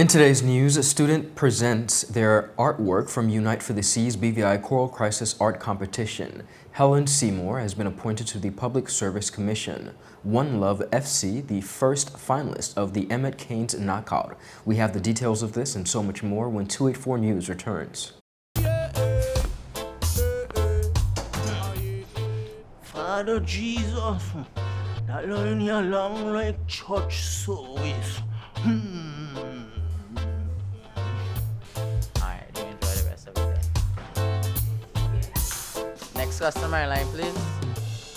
In today's news, a student presents their artwork from Unite for the Seas BVI Coral Crisis Art Competition. Helen SEYMOUR has been appointed to the Public Service Commission. One Love FC, the first finalist of the EMMET CAINES knockout. We have the details of this and so much more when 284 News returns. Father Jesus, that line here long like church service. Alright, do enjoy the rest of the day. Next customer line, please.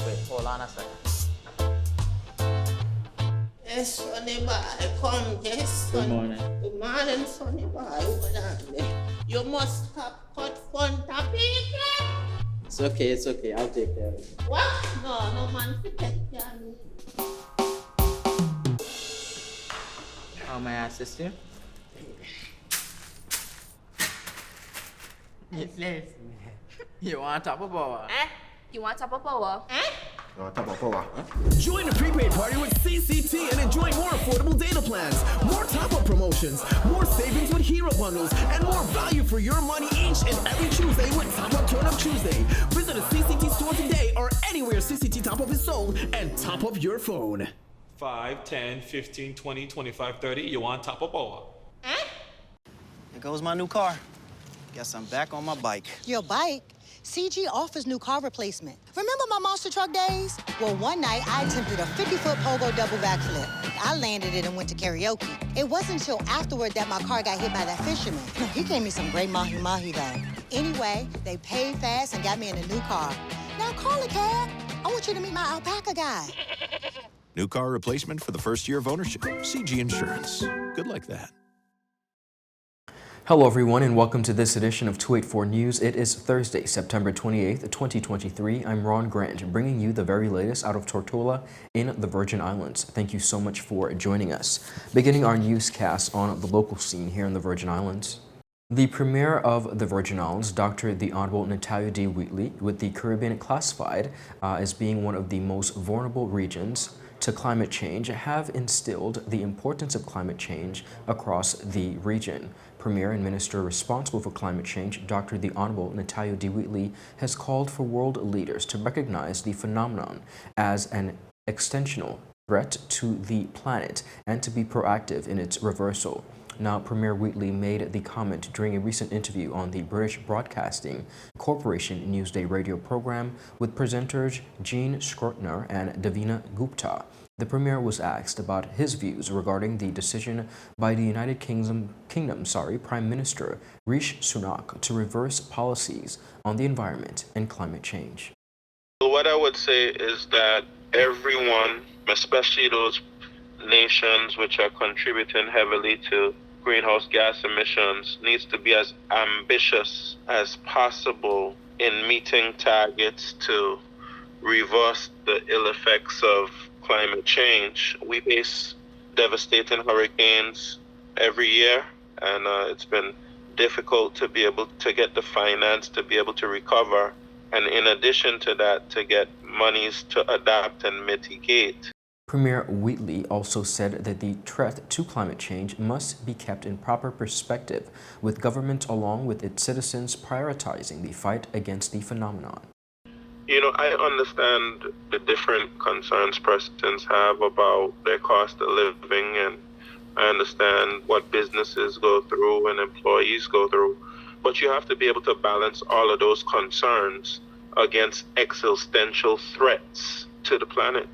Wait, hold on a second. Yes, Sonny boy, come, yes, son. Good morning. Good morning, Sonny boy. Hold on there. You must have cut front of people. It's okay, I'll take care of it. What? No man to take care of me. How may I assist you? You want top of power? You want top of power? Join the prepaid party with CCT and enjoy more affordable data plans, more top-up promotions, more savings with hero bundles, and more value for your money each and every Tuesday with Top Up Turn Up Tuesday. Visit a CCT store today or anywhere CCT Top Up is sold and top up your phone. 5, 10, 15, 20, 25, 30. You want top of power? There goes my new car. Guess I'm back on my bike. Your bike? CG offers new car replacement. Remember my monster truck days? Well, one night I attempted a 50-foot pogo double backflip. I landed it and went to karaoke. It wasn't until afterward that my car got hit by that fisherman. He gave me some great mahi-mahi though. Anyway, they paid fast and got me in a new car. Now call a cab. I want you to meet my alpaca guy. New car replacement for the first year of ownership. CG Insurance. Good like that. Hello everyone and welcome to this edition of 284 News. It is Thursday, September 28th, 2023. I'm Ron Grant, bringing you the very latest out of Tortola in the Virgin Islands. Thank you so much for joining us. Beginning our newscast on the local scene here in the Virgin Islands. The Premier of the Virgin Islands, Dr. the Honorable Natalia D. Wheatley, with the Caribbean classified as being one of the most vulnerable regions to climate change, have instilled the importance of climate change across the region. Premier and Minister responsible for climate change, Dr. the Honorable Natalia D. Wheatley, has called for world leaders to recognize the phenomenon as an extensional threat to the planet and to be proactive in its reversal. Now, Premier Wheatley made the comment during a recent interview on the British Broadcasting Corporation Newsday radio program with presenters Jean Skrotner and Davina Gupta. The Premier was asked about his views regarding the decision by the United Kingdom Prime Minister Rishi Sunak to reverse policies on the environment and climate change. What I would say is that everyone, especially those nations which are contributing heavily to greenhouse gas emissions, needs to be as ambitious as possible in meeting targets to reverse the ill effects of climate change. We face devastating hurricanes every year, and it's been difficult to be able to get the finance to be able to recover, and in addition to that, to get monies to adapt and mitigate. Premier Wheatley also said that the threat to climate change must be kept in proper perspective, with government along with its citizens prioritizing the fight against the phenomenon. You know, I understand the different concerns persons have about their cost of living, and I understand what businesses go through and employees go through, but you have to be able to balance all of those concerns against existential threats to the planet.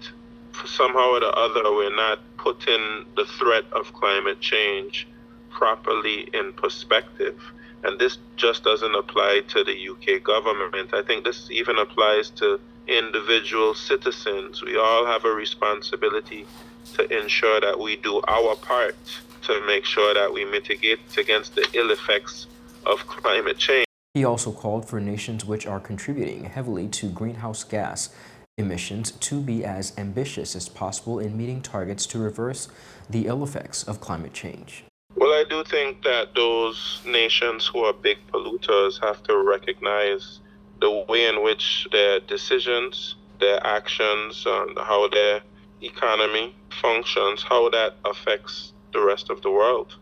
Somehow or the other, we're not putting the threat of climate change properly in perspective. And this just doesn't apply to the UK government. I think this even applies to individual citizens. We all have a responsibility to ensure that we do our part to make sure that we mitigate against the ill effects of climate change. He also called for nations which are contributing heavily to greenhouse gas emissions to be as ambitious as possible in meeting targets to reverse the ill effects of climate change. Well, I do think that those nations who are big polluters have to recognize the way in which their decisions, their actions, and how their economy functions, how that affects the rest of the world.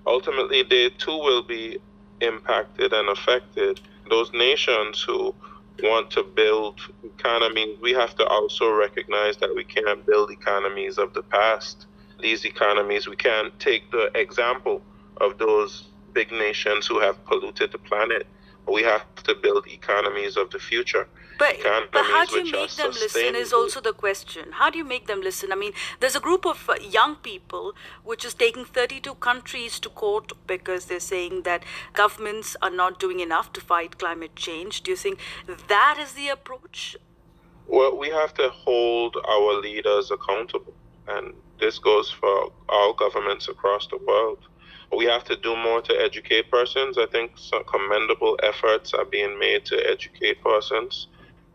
ultimately they too will be impacted and affected. Those nations who want to build economies, we have to also recognize that we can't build economies of the past. These economies, we can't take the example of those big nations who have polluted the planet. We have to build economies of the future. But how do you which make are them listen is sustainable. also the question. How do you make them listen? I mean, there's a group of young people which is taking 32 countries to court because they're saying that governments are not doing enough to fight climate change. Do you think that is the approach? Well, we have to hold our leaders accountable, and this goes for all governments across the world. We have to do more to educate persons. I think some commendable efforts are being made to educate persons.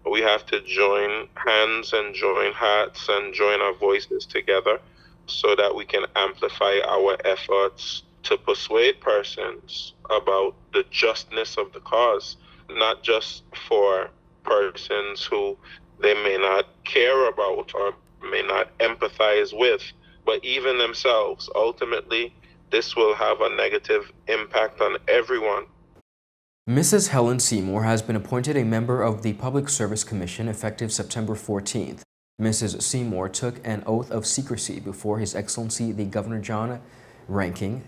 We have to join hands and join hearts and join our voices together so that we can amplify our efforts to persuade persons about the justness of the cause, not just for persons who they may not care about or may not empathize with, but even themselves. Ultimately, this will have a negative impact on everyone. Mrs. Helen Seymour has been appointed a member of the Public Service Commission effective September 14th. Mrs. Seymour took an oath of secrecy before His Excellency the Governor John Ranking,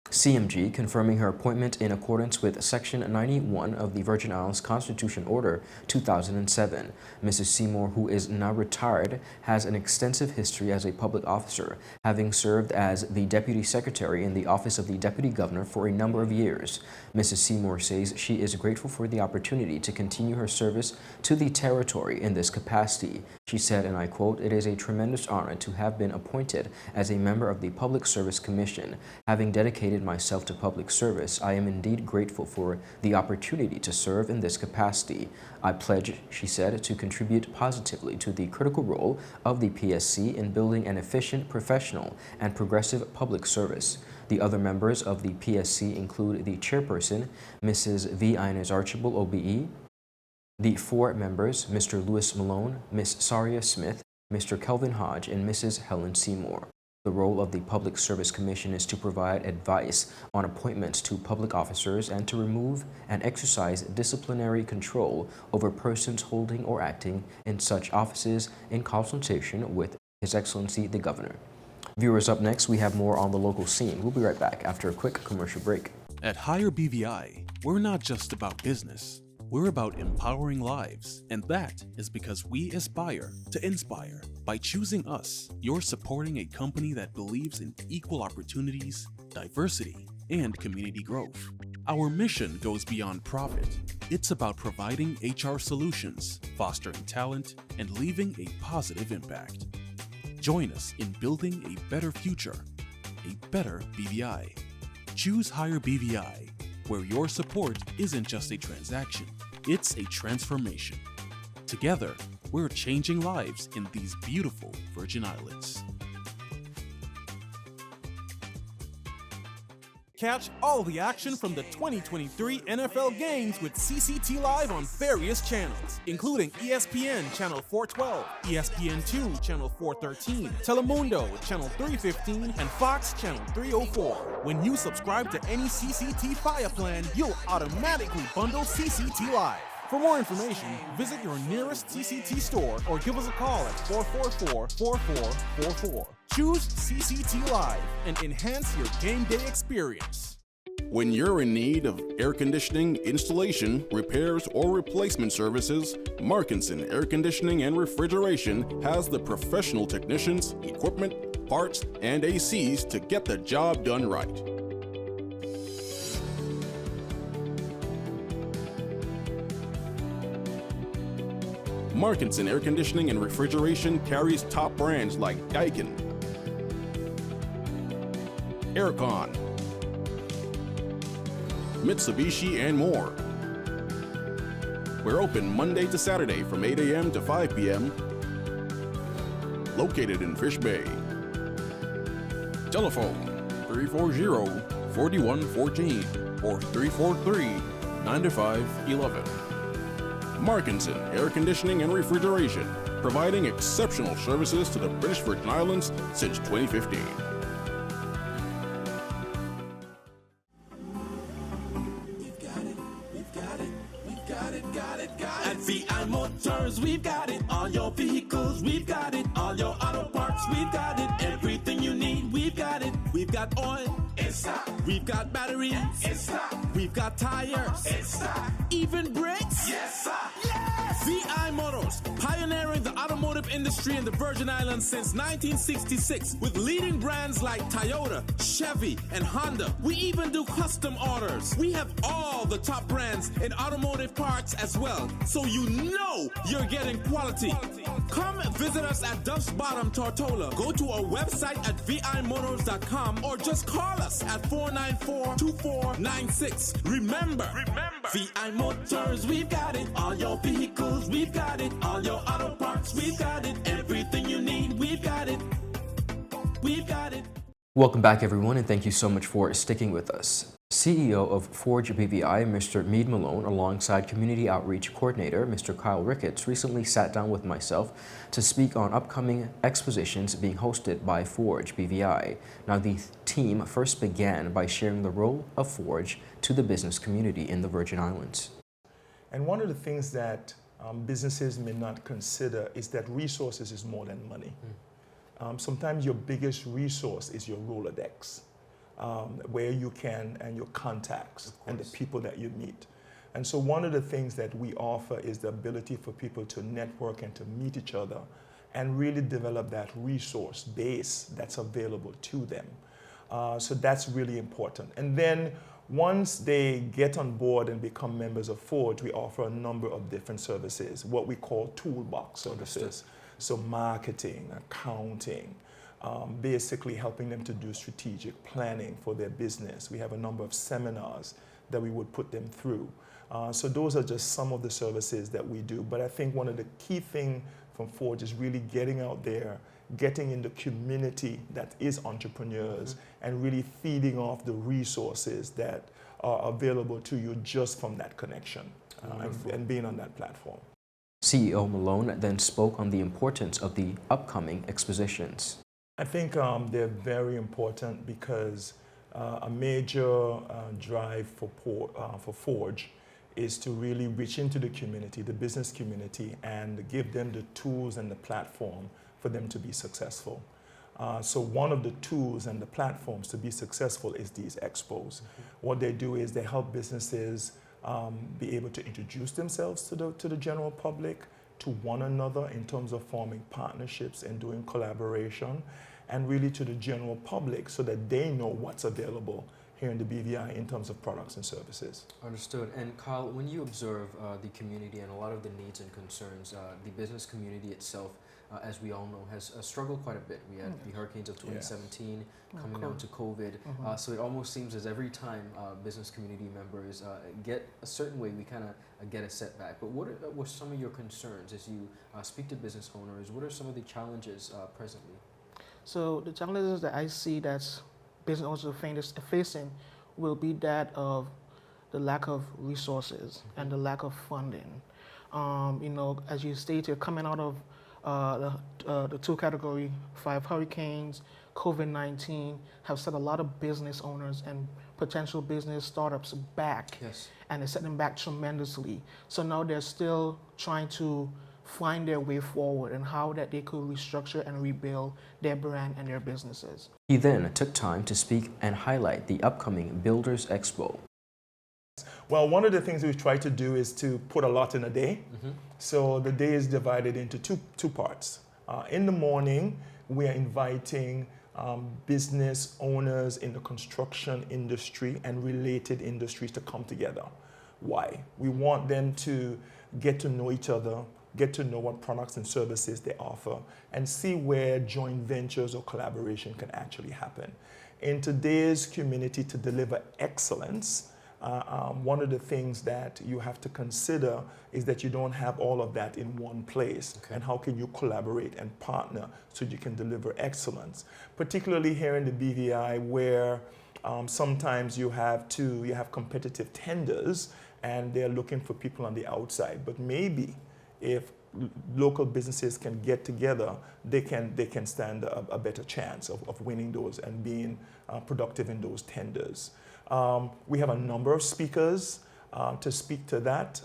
CMG, confirming her appointment in accordance with Section 91 of the Virgin Islands Constitution Order 2007. Mrs. Seymour, who is now retired, has an extensive history as a public officer, having served as the Deputy Secretary in the Office of the Deputy Governor for a number of years. Mrs. Seymour says she is grateful for the opportunity to continue her service to the territory in this capacity. She said, and I quote, "It is a tremendous honor to have been appointed as a member of the Public Service Commission. Having dedicated myself to public service, I am indeed grateful for the opportunity to serve in this capacity. I pledge," she said, "to contribute positively to the critical role of the PSC in building an efficient, professional, and progressive public service." The other members of the PSC include the chairperson, Mrs. V. Inez Archibald, OBE, the 4 members, Mr. Louis Malone, Ms. Saria Smith, Mr. Kelvin Hodge, and Mrs. Helen Seymour. The role of the Public Service Commission is to provide advice on appointments to public officers and to remove and exercise disciplinary control over persons holding or acting in such offices in consultation with His Excellency the Governor. Viewers, up next, we have more on the local scene. We'll be right back after a quick commercial break. At Higher BVI, we're not just about business. We're about empowering lives, and that is because we aspire to inspire. By choosing us, you're supporting a company that believes in equal opportunities, diversity, and community growth. Our mission goes beyond profit. It's about providing HR solutions, fostering talent, and leaving a positive impact. Join us in building a better future, a better BVI. Choose Higher BVI, where your support isn't just a transaction, it's a transformation. Together, we're changing lives in these beautiful Virgin Islands. Catch all the action from the 2023 NFL games with CCT Live on various channels, including ESPN Channel 412, ESPN2 Channel 413, Telemundo Channel 315, and Fox Channel 304. When you subscribe to any CCT Fire plan, you'll automatically bundle CCT Live. For more information, visit your nearest CCT store or give us a call at 444-4444. Choose CCT Live and enhance your game day experience. When you're in need of air conditioning, installation, repairs, or replacement services, Markinson Air Conditioning and Refrigeration has the professional technicians, equipment, parts, and ACs to get the job done right. Markinson Air Conditioning and Refrigeration carries top brands like Daikin, Aircon, Mitsubishi, and more. We're open Monday to Saturday from 8 a.m. to 5 p.m. Located in Fish Bay. Telephone 340-4114 or 343-9511. Markinson Air Conditioning and Refrigeration, providing exceptional services to the British Virgin Islands since 2015. VI Motors, we've got it. All your vehicles, we've got it. All your auto parts, we've got it. Everything you need, we've got it. We've got oil, it's stock. We've got batteries, it's stock. We've got tires, it's stock. Even brakes, yes sir. Yes! VI Motors, pioneering the automotive industry in the Virgin Islands since 1966 with leading brands like Toyota, Chevy, and Honda. We even do custom orders. We have all the top brands in automotive parts as well, so you know you're getting quality. Come visit us at Duff's Bottom, Tortola. Go to our website at vimotors.com or just call us at 494-2496. Remember, VI Motors, we've got it. All your vehicles, we've got it. All your auto parts, we've got it. Everything you need, we've got it. We've got it. Welcome back, everyone, and thank you so much for sticking with us. CEO of Forge BVI, Mr. Meade Malone, alongside Community Outreach Coordinator, Mr. Kyle Ricketts, recently sat down with myself to speak on upcoming expositions being hosted by Forge BVI. Now, the team first began by sharing the role of Forge to the business community in the Virgin Islands. And one of the things that businesses may not consider is that resources is more than money. Sometimes your biggest resource is your Rolodex. Where you can, and your contacts and the people that you meet. And so one of the things that we offer is the ability for people to network and to meet each other and really develop that resource base that's available to them. So that's really important. And then once they get on board and become members of Forge, we offer a number of different services, what we call toolbox services. So marketing, accounting, basically helping them to do strategic planning for their business. We have a number of seminars that we would put them through. So those are just some of the services that we do. But I think one of the key things from Forge is really getting out there, getting in the community that is entrepreneurs, and really feeding off the resources that are available to you just from that connection and being on that platform. CEO Malone then spoke on the importance of the upcoming expositions. I think they're very important because a major drive for Forge is to really reach into the community, the business community, and give them the tools and the platform for them to be successful. So one of the tools and the platforms to be successful is these expos. What they do is they help businesses be able to introduce themselves to the general public, to one another in terms of forming partnerships and doing collaboration, and really to the general public so that they know what's available here in the BVI in terms of products and services. Understood. And Kyle, when you observe the community and a lot of the needs and concerns, the business community itself, as we all know, has struggled quite a bit. We had the hurricanes of 2017 coming down to COVID. So it almost seems as every time business community members get a certain way, we kind of get a setback. But what were some of your concerns as you speak to business owners? What are some of the challenges presently? So the challenges that I see that business owners are facing will be that of the lack of resources and the lack of funding. You know, as you stated, coming out of the two category 5 hurricanes, COVID-19 have set a lot of business owners and potential business startups back. And it set them back tremendously. So now they're still trying to find their way forward and how that they could restructure and rebuild their brand and their businesses. He then took time to speak and highlight the upcoming Builders Expo. Well, one of the things we try to do is to put a lot in a day. So the day is divided into two parts. In the morning, we are inviting business owners in the construction industry and related industries to come together. Why? We want them to get to know each other, get to know what products and services they offer, and see where joint ventures or collaboration can actually happen. In today's community, to deliver excellence, one of the things that you have to consider is that you don't have all of that in one place. And how can you collaborate and partner so you can deliver excellence? Particularly here in the BVI, where sometimes you have competitive tenders and they're looking for people on the outside. But maybe if local businesses can get together, they can stand a better chance of winning those and being productive in those tenders. We have a number of speakers to speak to that.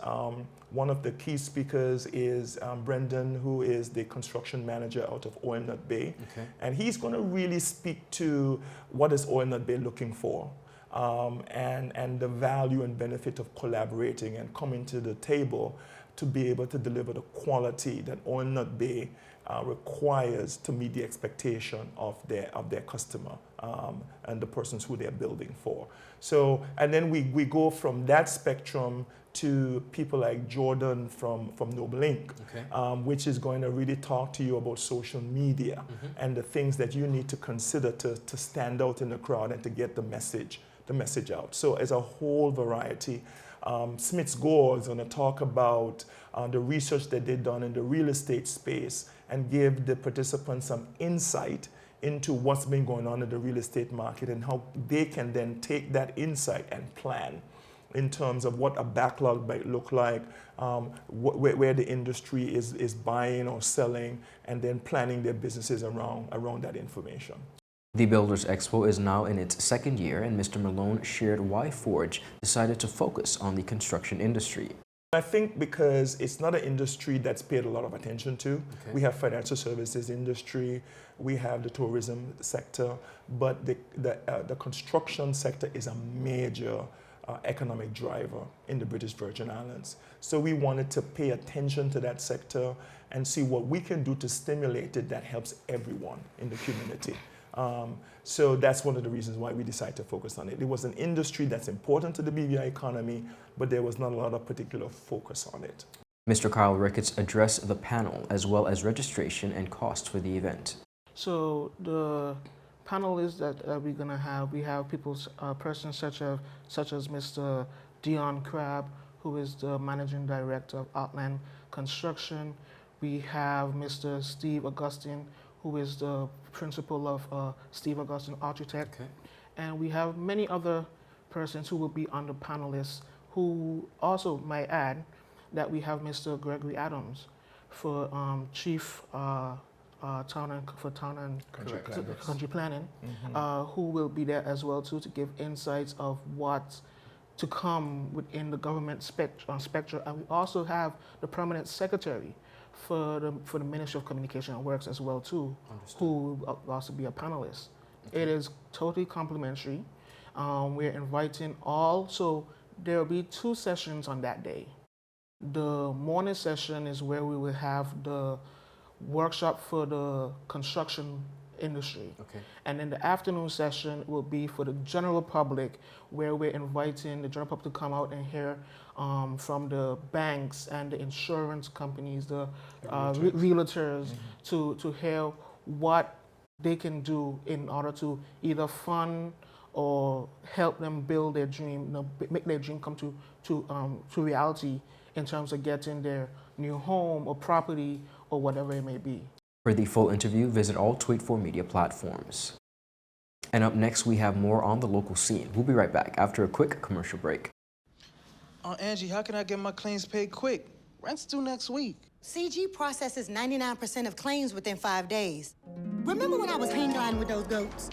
One of the key speakers is Brendan, who is the construction manager out of EMMET Bay. Okay. And he's going to really speak to what is EMMET Bay looking for, and the value and benefit of collaborating and coming to the table to be able to deliver the quality that EMMET Bay requires to meet the expectation of their customer and the persons who they're building for. So, and then we go from that spectrum to people like Jordan from Noble Inc., Okay. which is going to really talk to you about social media and the things that you need to consider to stand out in the crowd and to get the message out. So as a whole variety. Smith's Gore is going to talk about the research that they've done in the real estate space and give the participants some insight into what's been going on in the real estate market and how they can then take that insight and plan in terms of what a backlog might look like, where the industry is buying or selling, and then planning their businesses around that information. The Builders Expo is now in its second year, and Mr. Malone shared why Forge decided to focus on the construction industry. I think because it's not an industry that's paid a lot of attention to. Okay. We have financial services industry, we have the tourism sector, but the construction sector is a major economic driver in the British Virgin Islands. So we wanted to pay attention to that sector and see what we can do to stimulate it that helps everyone in the community. So that's one of the reasons why we decided to focus on it. It was an industry that's important to the BVI economy, but there was not a lot of particular focus on it. Mr. Kyle Ricketts addressed the panel as well as registration and cost for the event. So the panelists that we're going to have, we have persons such as Mr. Dion Crabb, who is the Managing Director of Outland Construction. We have Mr. Steve Augustine, who is the principal of Steve Augustine Architect. Okay. And we have many other persons who will be on the panelists, who also might add that we have Mr. Gregory Adams for Chief Town and Country Planning, who will be there as well too to give insights of what to come within the government spectrum. And we also have the permanent secretary for the Ministry of Communication and Works as well too, who will also be a panelist. Okay. It is totally complimentary. We're inviting all, so there will be 2 sessions on that day. The morning session is where we will have the workshop for the construction industry. Okay. And then the afternoon session will be for the general public, where we're inviting the general public to come out and hear from the banks and the insurance companies, the realtors, to hear what they can do in order to either fund or help them build their dream, make their dream come to reality in terms of getting their new home or property or whatever it may be. For the full interview, visit all Tweet4 media platforms. And up next, we have more on the local scene. We'll be right back after a quick commercial break. Angie, how can I get my claims paid quick? Rent's due next week. CG processes 99% of claims within 5 days. Remember when I was hang gliding with those goats?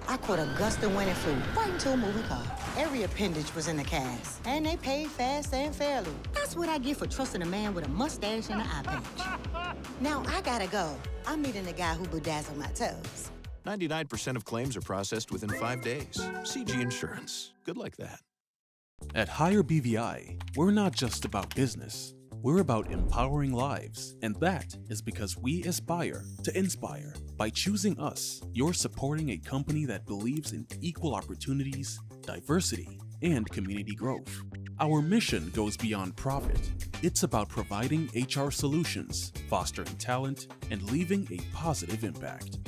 I caught a gust of wind and flew right into a moving car. Every appendage was in the cast, and they paid fast and fairly. That's what I get for trusting a man with a mustache and an eye patch. Now I gotta go. I'm meeting the guy who bedazzled my toes. 99% of claims are processed within 5 days. CG Insurance. Good like that. At Higher BVI, we're not just about business. We're about empowering lives, and that is because we aspire to inspire. By choosing us, you're supporting a company that believes in equal opportunities, diversity, and community growth. Our mission goes beyond profit. It's about providing HR solutions, fostering talent, and leaving a positive impact.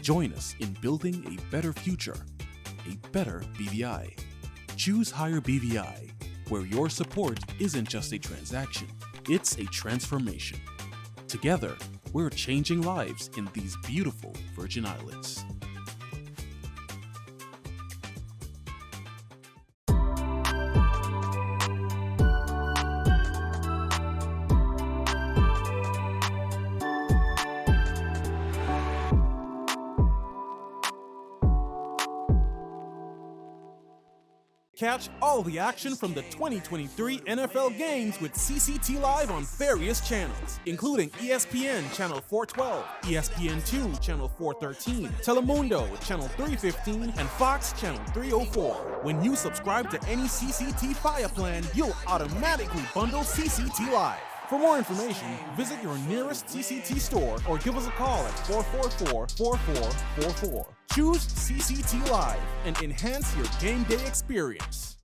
Join us in building a better future, a better BVI. Choose Higher BVI, where your support isn't just a transaction, it's a transformation. Together, we're changing lives in these beautiful Virgin Islands. Catch all the action from the 2023 NFL games with CCT Live on various channels, including ESPN Channel 412, ESPN2 Channel 413, Telemundo Channel 315, and Fox Channel 304. When you subscribe to any CCT Fire plan, you'll automatically bundle CCT Live. For more information, visit your nearest CCT store or give us a call at 444-4444. Choose CCT Live and enhance your game day experience.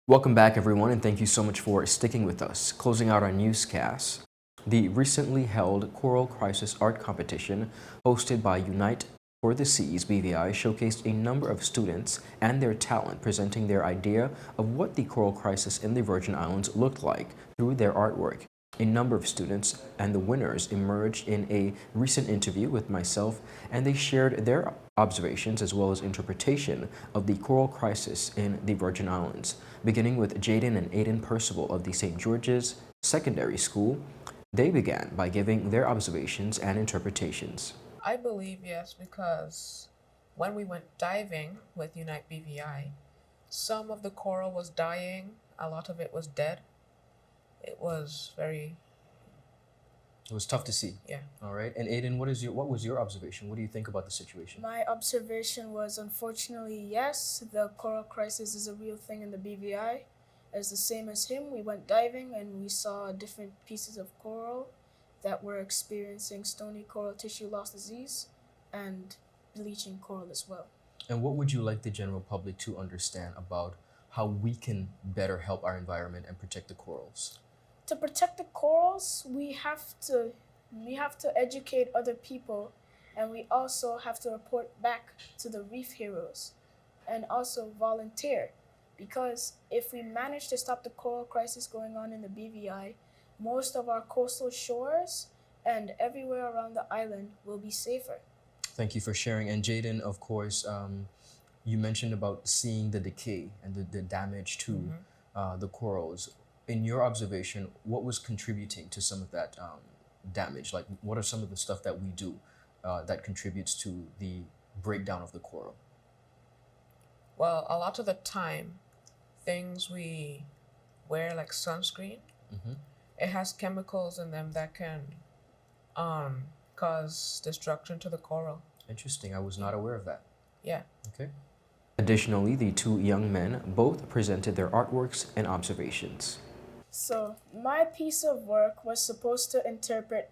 Welcome back, everyone, and thank you so much for sticking with us. Closing out our newscast, the recently held Coral Crisis Art Competition hosted by Unite for the Seas BVI showcased a number of students and their talent presenting their idea of what the coral crisis in the Virgin Islands looked like through their artwork. A number of students and the winners emerged in a recent interview with myself, and they shared their observations as well as interpretation of the coral crisis in the Virgin Islands. Beginning with Jaden and Aiden Percival of the St. George's Secondary School, they began by giving their observations and interpretations. I believe yes, because when we went diving with Unite BVI, some of the coral was dying, a lot of it was dead. It was tough to see. Yeah. All right. And Aiden, what was your observation? What do you think about the situation? My observation was, unfortunately, yes, the coral crisis is a real thing in the BVI. As the same as him, we went diving and we saw different pieces of coral that were experiencing stony coral tissue loss disease and bleaching coral as well. And what would you like the general public to understand about how we can better help our environment and protect the corals? To protect the corals, we have to educate other people, and we also have to report back to the reef heroes and also volunteer, because if we manage to stop the coral crisis going on in the BVI, most of our coastal shores and everywhere around the island will be safer. Thank you for sharing. And Jaden, of course, you mentioned about seeing the decay and the damage to the corals. In your observation, what was contributing to some of that damage? Like, what are some of the stuff that we do that contributes to the breakdown of the coral? Well, a lot of the time, things we wear, like sunscreen, it has chemicals in them that can cause destruction to the coral. Interesting. I was not aware of that. Yeah. Okay. Additionally, the two young men both presented their artworks and observations. So my piece of work was supposed to interpret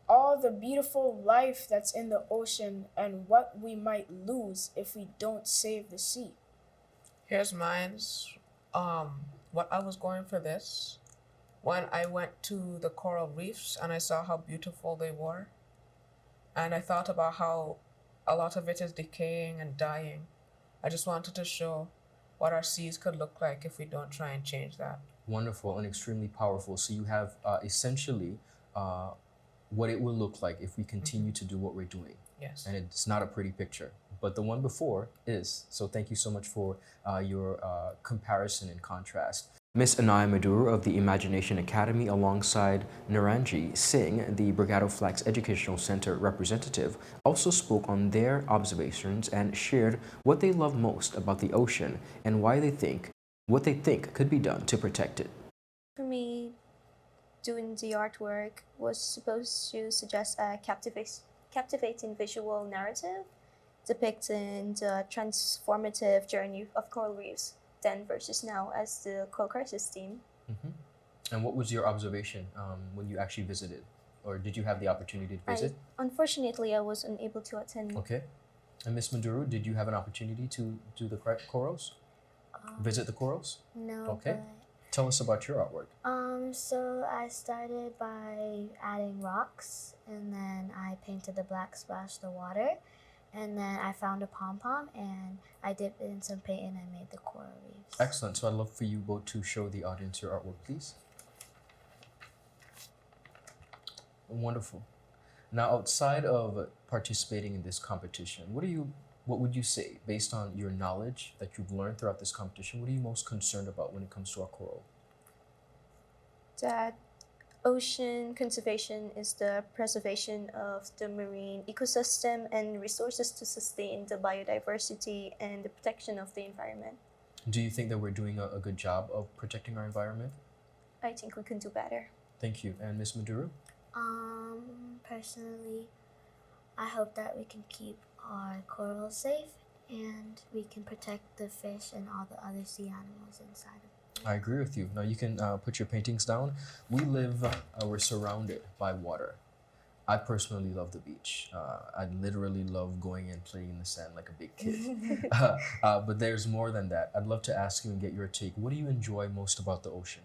all the beautiful life that's in the ocean and what we might lose if we don't save the sea. Here's mine's. What I was going for this, when I went to the coral reefs and I saw how beautiful they were, and I thought about how a lot of it is decaying and dying. I just wanted to show what our seas could look like if we don't try and change that. Wonderful and extremely powerful. So you have essentially what it will look like if we continue to do what we're doing. Yes. And it's not a pretty picture, but the one before is. So thank you so much for your comparison and contrast. Miss Anaya Maduro of the Imagination Academy alongside Naranji Singh, the Brigado Flax Educational Center representative, also spoke on their observations and shared what they love most about the ocean and what they think could be done to protect it. For me, doing the artwork was supposed to suggest a captivating visual narrative depicting the transformative journey of coral reefs then versus now as the coral crisis theme. And what was your observation when you actually visited? Or did you have the opportunity to visit? Unfortunately, I was unable to attend. Okay. And Miss Maduro, did you have an opportunity to do the corals? Visit the corals? No. Okay. Tell us about your artwork. So I started by adding rocks, and then I painted the black splash, the water, and then I found a pom-pom, and I dipped it in some paint, and I made the coral reefs. Excellent. So I'd love for you both to show the audience your artwork, please. Wonderful. Now, outside of participating in this competition, what would you say, based on your knowledge that you've learned throughout this competition, what are you most concerned about when it comes to our coral? That ocean conservation is the preservation of the marine ecosystem and resources to sustain the biodiversity and the protection of the environment. Do you think that we're doing a good job of protecting our environment? I think we can do better. Thank you. And Ms. Maduro? Personally, I hope that we can keep our corals safe and we can protect the fish and all the other sea animals inside of it. I agree with you. Now you can put your paintings down. We're surrounded by water. I personally love the beach. I literally love going and playing in the sand like a big kid. But there's more than that. I'd love to ask you and get your take. What do you enjoy most about the ocean?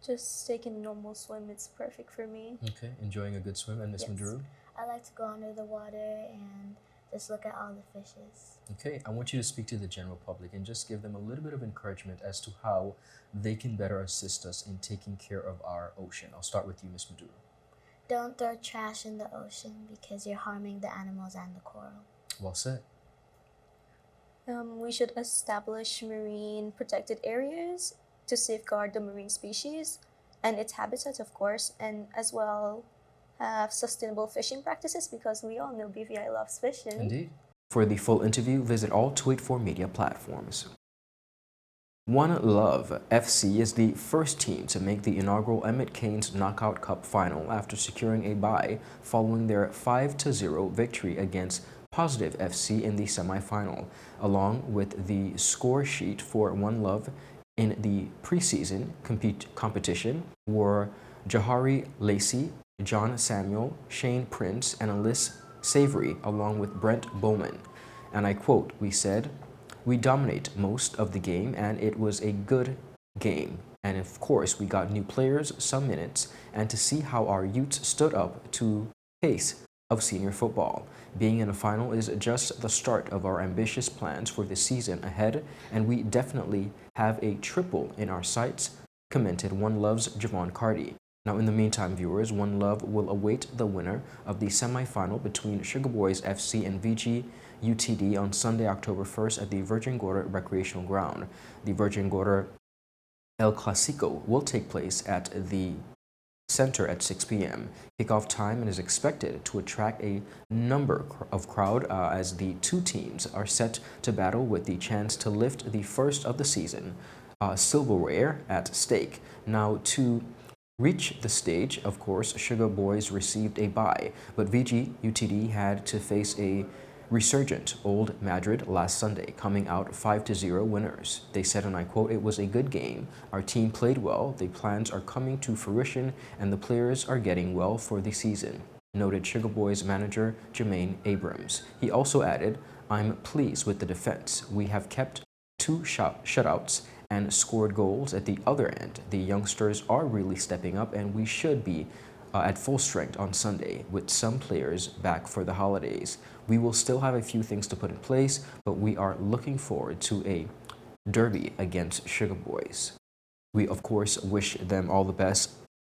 Just taking a normal swim, it's perfect for me. Okay, enjoying a good swim. And Ms. Maduro? I like to go under the water and just look at all the fishes. Okay, I want you to speak to the general public and just give them a little bit of encouragement as to how they can better assist us in taking care of our ocean. I'll start with you, Ms. Maduro. Don't throw trash in the ocean because you're harming the animals and the coral. Well said. We should establish marine protected areas to safeguard the marine species and its habitat, of course, and as well have sustainable fishing practices because we all know BVI loves fishing. Indeed. For the full interview, visit all 284 media platforms. One Love FC is the first team to make the inaugural EMMET CAINES Knockout Cup final after securing a bye following their 5-0 victory against Positive FC in the semi-final. Along with the score sheet for One Love in the preseason competition were Jahari Lacey, John Samuel, Shane Prince, and Alyssa Savory, along with Brent Bowman. And I quote, "We said, we dominate most of the game and it was a good game. And of course, we got new players, some minutes, and to see how our youths stood up to pace of senior football. Being in a final is just the start of our ambitious plans for the season ahead, and we definitely have a triple in our sights," commented One Love's Javon Cardi. Now, in the meantime, viewers, One Love will await the winner of the semi-final between Sugar Boys FC and VG UTD on Sunday, October 1st at the Virgin Gorda Recreational Ground. The Virgin Gorda El Clasico will take place at the center at 6 p.m. Kickoff time is expected to attract a number of crowd as the two teams are set to battle with the chance to lift the first of the season silverware at stake. Now, to reach the stage, of course, Sugar Boys received a bye, but VG UTD had to face a resurgent Old Madrid last Sunday, coming out 5-0 winners. They said, and I quote, "It was a good game. Our team played well. The plans are coming to fruition and the players are getting well for the season," noted Sugar Boys manager Jermaine Abrams. He also added, "I'm pleased with the defense. We have kept 2 shutouts and scored goals at the other end. The youngsters are really stepping up and we should be at full strength on Sunday with some players back for the holidays. We will still have a few things to put in place, but we are looking forward to a derby against Sugar Boys. We, of course, wish them all the best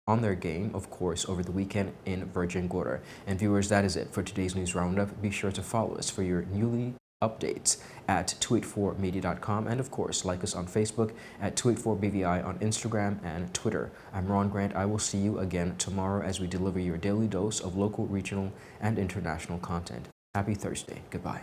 on their game, of course, over the weekend in Virgin Gorda." And viewers, that is it for today's News Roundup. Be sure to follow us for your newly updates at 284media.com, and of course like us on Facebook at 284BVI on Instagram and Twitter. I'm Ron Grant. I will see you again tomorrow as we deliver your daily dose of local, regional, and international content. Happy Thursday. Goodbye.